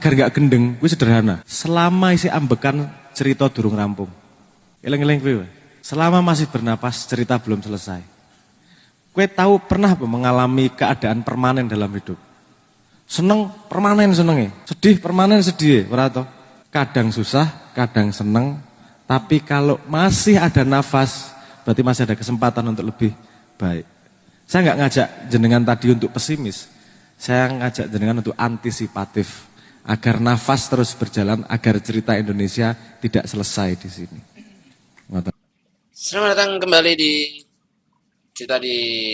agar gak gendeng, gue sederhana. Selama isi ambekan cerita durung rampung. Eleng-eleng gue. Selama masih bernapas cerita belum selesai. Gue tahu pernah mengalami keadaan permanen dalam hidup. Seneng permanen senengnya, sedih permanen sedih, ora toh. Kadang susah, kadang seneng, tapi kalau masih ada nafas, berarti masih ada kesempatan untuk lebih baik. Saya nggak ngajak jenengan tadi untuk pesimis, saya ngajak jenengan untuk antisipatif, agar nafas terus berjalan, agar cerita Indonesia tidak selesai di sini. Selamat datang kembali di cerita di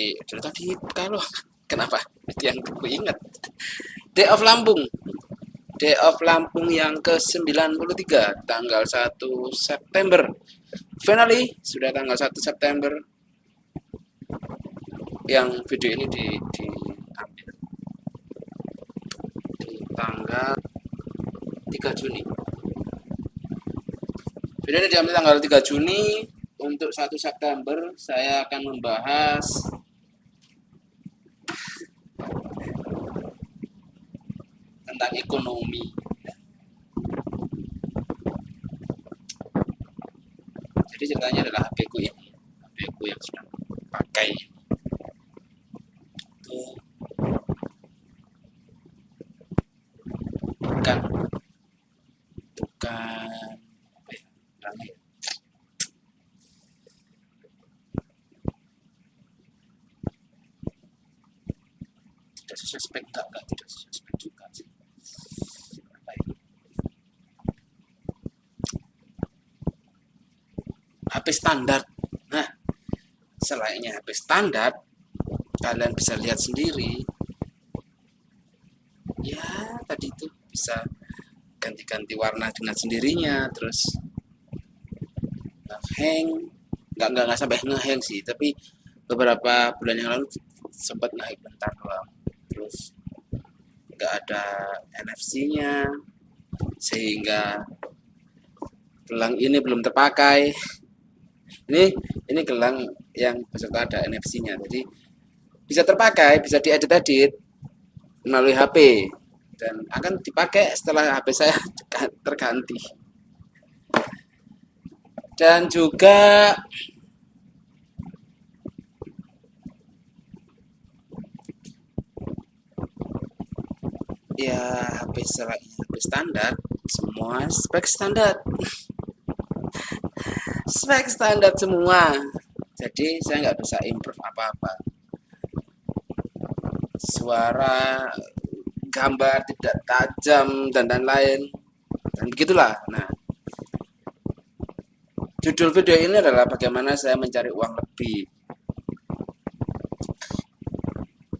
kalau kenapa yang aku ingat Day of Lampung. Day of Lampung yang ke-93 tanggal 1 September. Finally sudah tanggal 1 September yang video ini diambil di tanggal 3 Juni. Video ini diambil tanggal 3 Juni. Untuk 1 September saya akan membahas tentang ekonomi. Jadi ceritanya adalah HP ku ini, HP ku yang sedang pakai. Itu bukan ramai. Tidak suspek enggak tidak suspek juga sih. HP standar. Nah, selainnya HP standar, kalian bisa lihat sendiri. Ya, tadi itu bisa ganti-ganti warna dengan sendirinya, terus hang, nggak sampai ngehang sih, tapi beberapa bulan yang lalu sempat naik bentar doang. Terus nggak ada NFC-nya, sehingga gelang ini belum terpakai. Ini gelang yang beserta ada NFC-nya, jadi bisa terpakai, bisa diedit-edit melalui HP dan akan dipakai setelah HP saya terganti. Dan juga ya HP standar, semua spek standar. Spek standar semua. Jadi saya nggak bisa improve apa-apa. Suara, gambar tidak tajam dan lain-lain. Dan begitulah. Nah, judul video ini adalah bagaimana saya mencari uang lebih.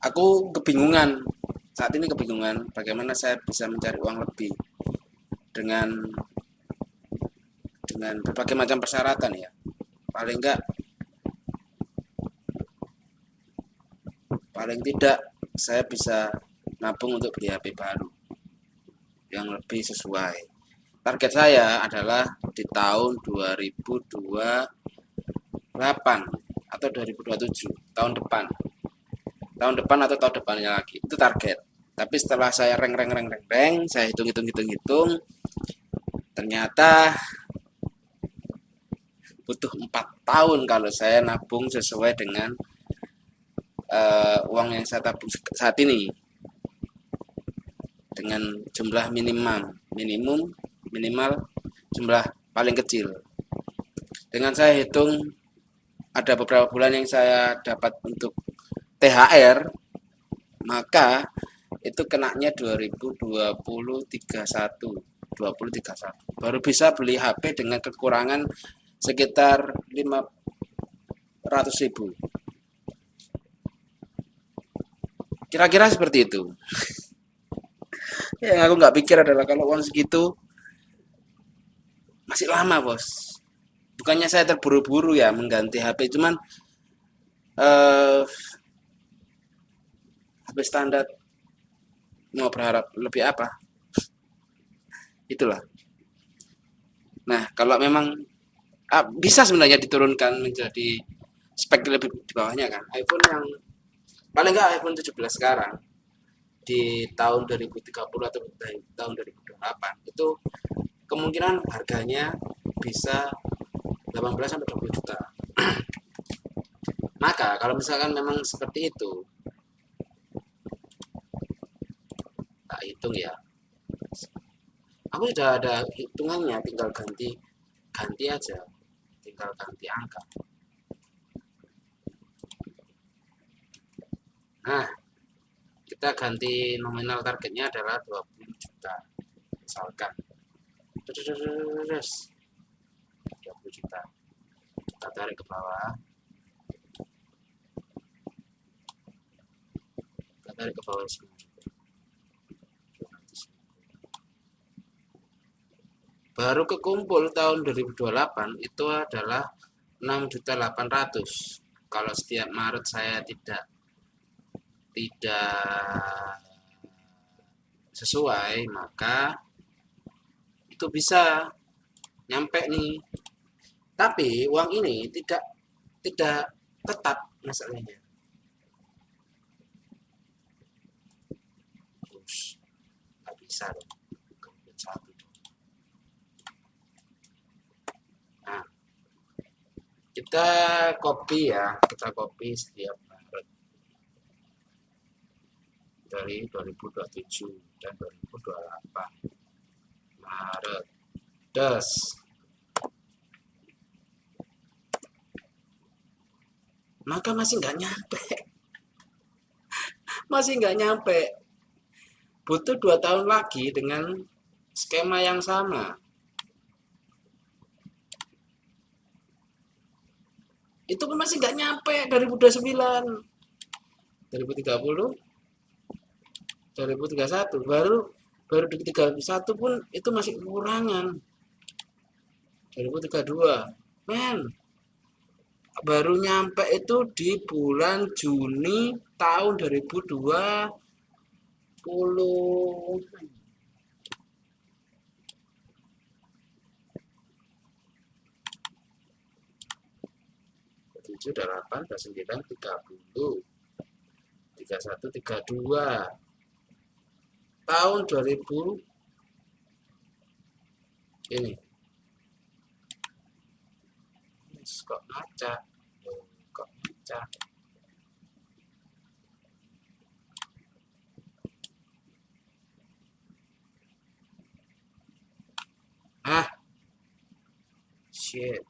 Aku kebingungan. Saat ini kebingungan bagaimana saya bisa mencari uang lebih dengan berbagai macam persyaratan ya. Paling tidak saya bisa nabung untuk beli HP baru yang lebih sesuai. Target saya adalah di tahun 2028 atau 2027, tahun depan atau tahun depannya lagi. Itu target. Tapi setelah saya saya hitung, ternyata butuh 4 tahun kalau saya nabung sesuai dengan uang yang saya tabung saat ini, dengan jumlah minimal jumlah paling kecil. Dengan saya hitung ada beberapa bulan yang saya dapat untuk THR, maka itu kenanya 2031 baru bisa beli HP dengan kekurangan sekitar 500.000. Kira-kira seperti itu. Yang aku nggak pikir adalah kalau uang segitu masih lama, bos. Bukannya saya terburu-buru ya mengganti HP, cuman HP standar mau berharap lebih apa? Itulah. Nah, kalau memang bisa sebenarnya diturunkan menjadi spek lebih di bawahnya kan. iPhone yang paling nggak iPhone 17 sekarang di tahun 2030 atau tahun 2028 itu kemungkinan harganya bisa 18 sampai 20 juta. Maka kalau misalkan memang seperti itu, tak hitung ya. Aku sudah ada hitungannya, tinggal ganti aja, tinggal ganti angka. Nah, kita ganti nominal targetnya adalah 20 juta. Misalkan. Terus 20 juta. Kita tarik ke bawah. Kita tarik ke bawah semua. Baru kekumpul tahun 2028 itu adalah 6.800.000. Kalau setiap Maret saya tidak sesuai, maka itu bisa nyampe nih. Tapi uang ini tidak tetap masalahnya. Terus nggak bisa dong. Satu. Nah, kita copy setiap Maret dari 2027 dan 2028. Maret des maka masih nggak nyampe, butuh 2 tahun lagi dengan skema yang sama. Itu pun masih nggak nyampe 2029, 2030, 2031, baru 2031 pun itu masih kekurangan. 2032, baru nyampe itu di bulan Juni tahun 2020. Tujuh, 8, 9, 30, 31, 32. Tahun 2000 ini kok ngaca. Shit.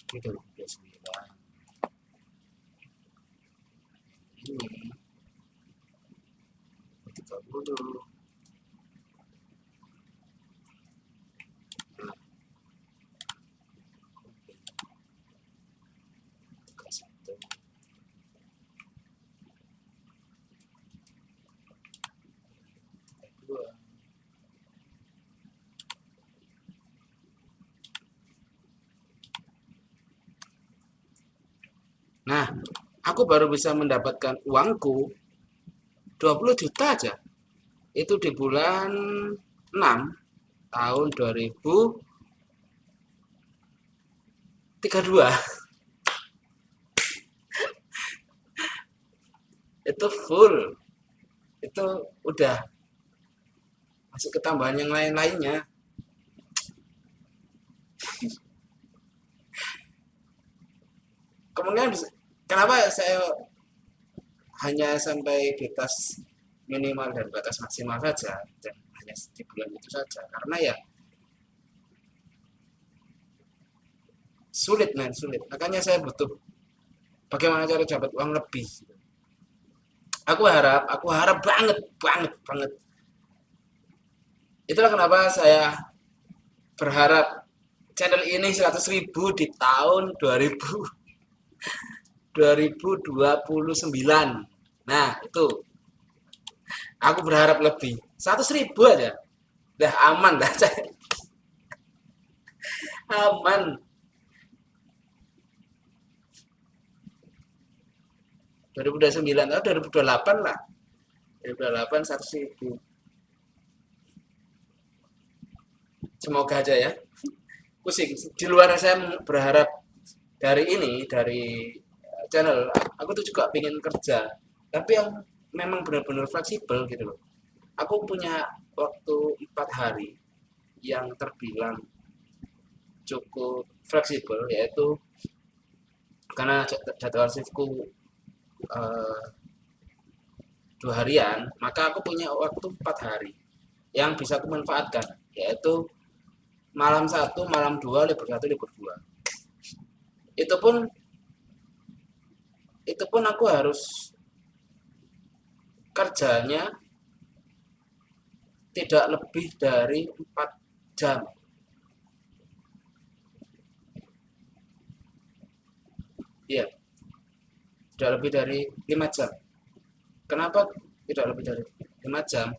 Ini 2029. Ini 30. Nah, aku baru bisa mendapatkan uangku 20 juta aja. Itu di bulan 6 tahun 2032. Itu full. Itu udah masih ketambahan yang lain-lainnya. Kemudian kenapa saya hanya sampai batas minimal dan batas maksimal saja dan hanya di bulan itu saja, karena ya sulit, makanya saya butuh bagaimana cara dapat uang lebih. Aku harap banget, banget, banget. Itulah kenapa saya berharap channel ini 100.000 di tahun 2029. Nah, itu aku berharap lebih. 100.000 aja. Dah aman dah saya. Aman. 2029 atau 2028 lah. 2028 100.000. Semoga aja ya. Pusing. Di luar saya berharap dari channel, aku tuh juga pengen kerja. Tapi yang memang benar-benar fleksibel gitu loh. Aku punya waktu 4 hari yang terbilang cukup fleksibel, yaitu karena jadwal shiftku eh, 2 harian, maka aku punya waktu 4 hari yang bisa aku manfaatkan, yaitu malam satu, malam dua, libur satu, libur dua. Itu pun itu pun aku harus kerjanya tidak lebih dari 4 jam. Iya, tidak lebih dari 5 jam. Kenapa tidak lebih dari 5 jam?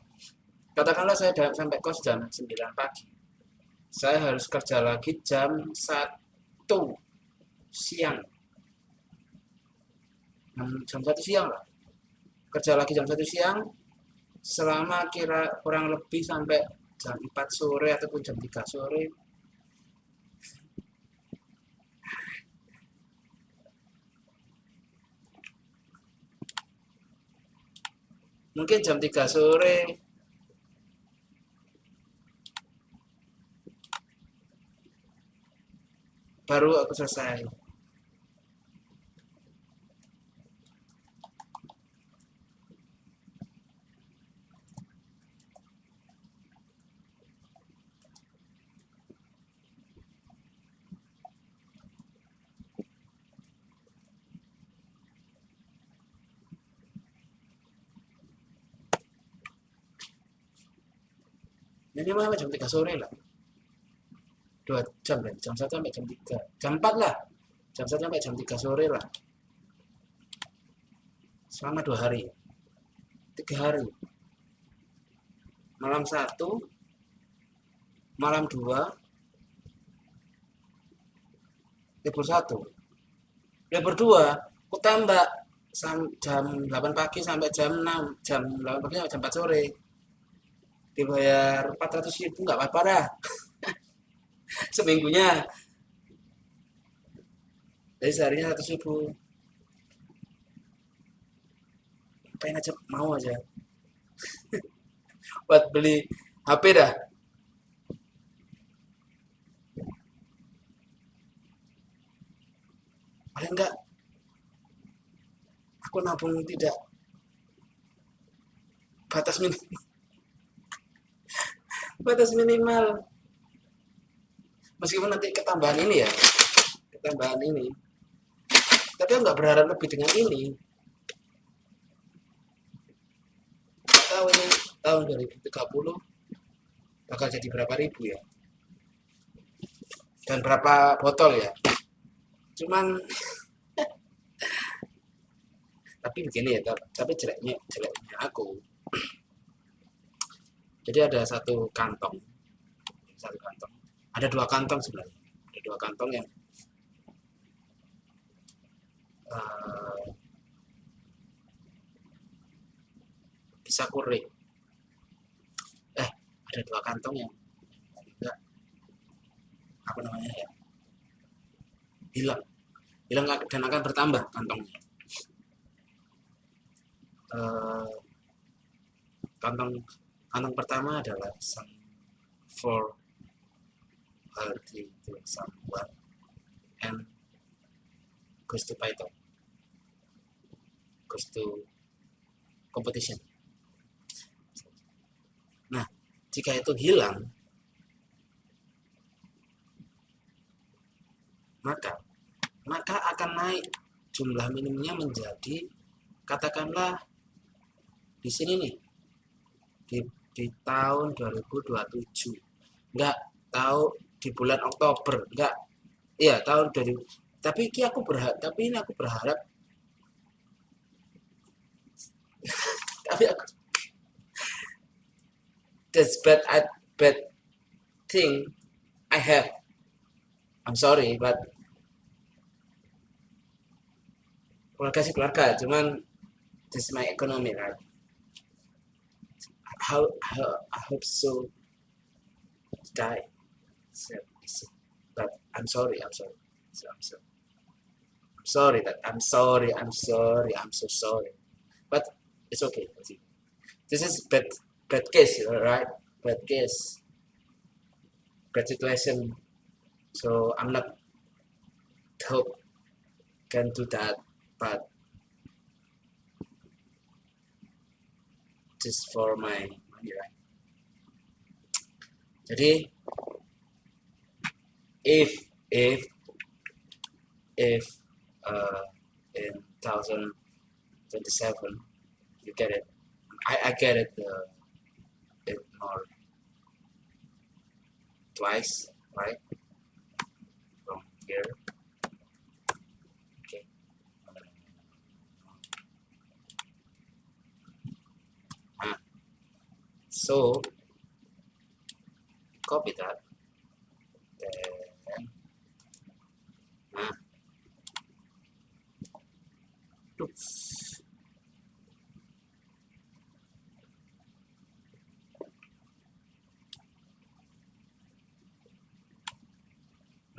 Katakanlah saya sampai kos jam 9 pagi. Saya harus kerja lagi jam 1 siang. Jam 1 siang lah. Kerja lagi jam 1 siang selama kira kurang lebih sampai jam 4 sore ataupun jam 3 sore. Mungkin jam 3 sore baru aku selesai. Minimal jam 3 sore lah. 2 jam lah. Jam 1 sampai jam 3. Jam 4 lah. Jam 1 sampai jam 3 sore lah. Selama 2 hari. 3 hari. Malam 1, malam 2, libur 1. Libur 2, aku tembak jam 8 pagi sampai jam 6. Jam 8 pagi sampai jam 4 sore. Dibayar 400.000 nggak apa-apa dah. Seminggunya. Jadi seharinya 100.000. Pengen aja, mau aja. Buat beli HP dah. Paling enggak aku nabung tidak batas minimal. Batas minimal. Meskipun nanti ketambahan ini ya. Ketambahan ini. Tapi aku nggak berharap lebih dengan ini. Tahu ini tahun 2030 bakal jadi berapa ribu ya. Dan berapa botol ya. Cuman tapi begini ya, tapi jeleknya aku. Jadi ada satu kantong. Ada 2 kantong sebenarnya. Ada 2 kantong yang bisa kurik. Ada 2 kantong yang juga apa namanya ya, hilang dan akan bertambah kantongnya. Kantong pertama adalah some for healthy to someone and goes to Python, goes to competition. Nah, jika itu hilang, maka akan naik jumlah minimumnya menjadi katakanlah di sini nih di tahun 2027, nggak tahu di bulan Oktober, nggak, iya tahun 2000. Tapi ini aku berharap, tapi aku, that's bad thing I have. I'm sorry, but keluarga sih keluarga, cuman this is my economy, right? How I hope so die. So, but I'm sorry. So, I'm sorry. I'm so sorry. But it's okay. This is bad case, right? Bad case, bad situation. So I'm not hope can do that, but just for my money, right? Jadi if uh, in 2027 you get it, I get it, it more twice, right? From here, okay. So copy that, then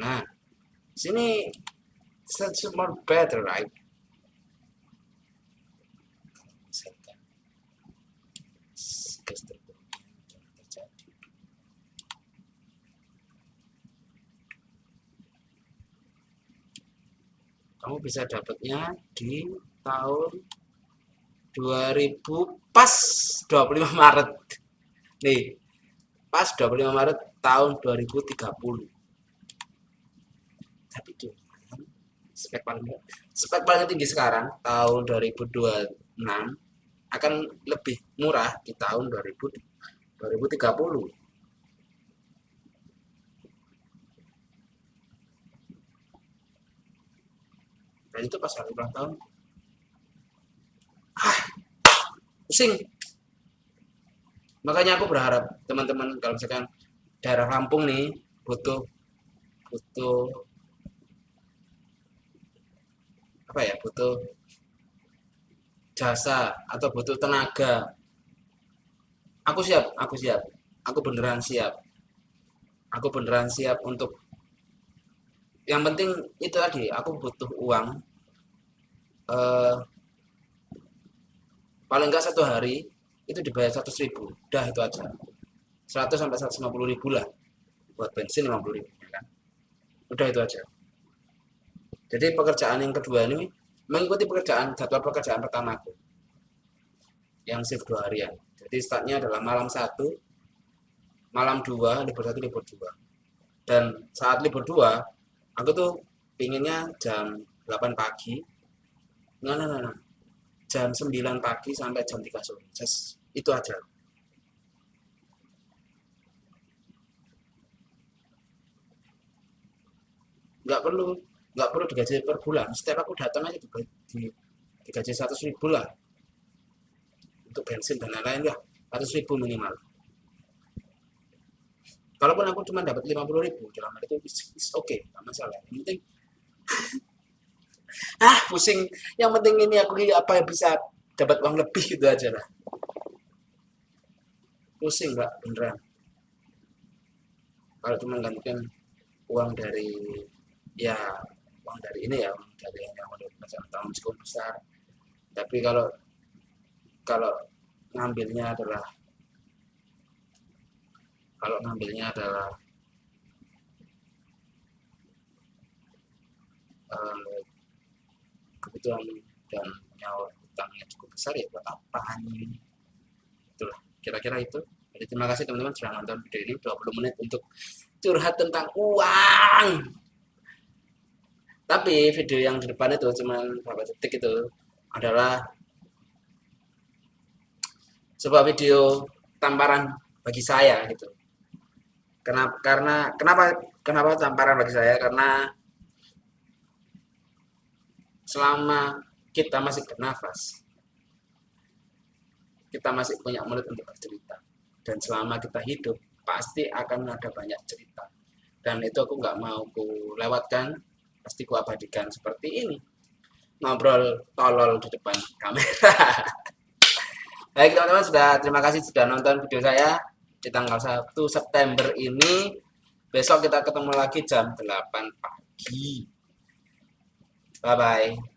nah sini such more better, right? Misalkan gas terburuknya jangan terjadi. Kamu bisa dapatnya di tahun 2000 pas 25 Maret. Nih, pas 25 Maret tahun 2030. Tapi tuh spek paling tinggi sekarang tahun 2026 akan lebih murah di tahun 2030. Dan itu pas hari ulang tahun. Pusing. Makanya aku berharap teman-teman kalau misalkan daerah Lampung nih butuh apa ya, butuh jasa atau butuh tenaga, aku siap, aku beneran siap untuk, yang penting itu tadi, aku butuh uang, eh, paling enggak 1 hari itu dibayar 100.000, udah itu aja, 100 sampai 150.000 lah, buat bensin 50.000, ya kan? Udah itu aja. Jadi pekerjaan yang kedua ini mengikuti jadwal pekerjaan pertamaku yang shift 2 harian. Jadi startnya adalah malam 1, malam 2, libur 1, libur 2. Dan saat libur 2, aku tuh pinginnya jam 8 pagi. Nah. Jam 9 pagi sampai jam 3 sore. Just itu aja. Nggak perlu digaji per bulan. Setiap aku datang aja digaji 100.000 lah. Untuk bensin dan lain-lain ya, 100.000 minimal. Kalaupun aku cuma dapat 50.000 dalam hal itu, it's okay, nggak masalah. Yang penting pusing. Yang penting ini aku apa yang bisa dapat uang lebih gitu aja lah. Pusing Mbak, beneran. Kalau cuma gantikan uang dari, ya uang dari ini ya, uang dari yang udah tahun cukup besar. Tapi kalau kalau ngambilnya adalah kebutuhan dan nyawa utangnya cukup besar, ya buat apa ini? Itulah kira-kira itu. Jadi terima kasih teman-teman sudah nonton video ini 20 menit untuk curhat tentang uang. Tapi video yang di depan itu cuman berapa detik itu adalah sebuah video tamparan bagi saya gitu. Kenapa tamparan bagi saya? Karena selama kita masih bernafas, kita masih punya mulut untuk bercerita. Dan selama kita hidup, pasti akan ada banyak cerita. Dan itu aku nggak mau ku lewatkan, pasti ku abadikan seperti ini. Ngobrol tolol di depan kamera. Baik teman-teman, terima kasih sudah nonton video saya di tanggal 1 September ini. Besok kita ketemu lagi jam 8 pagi. Bye-bye.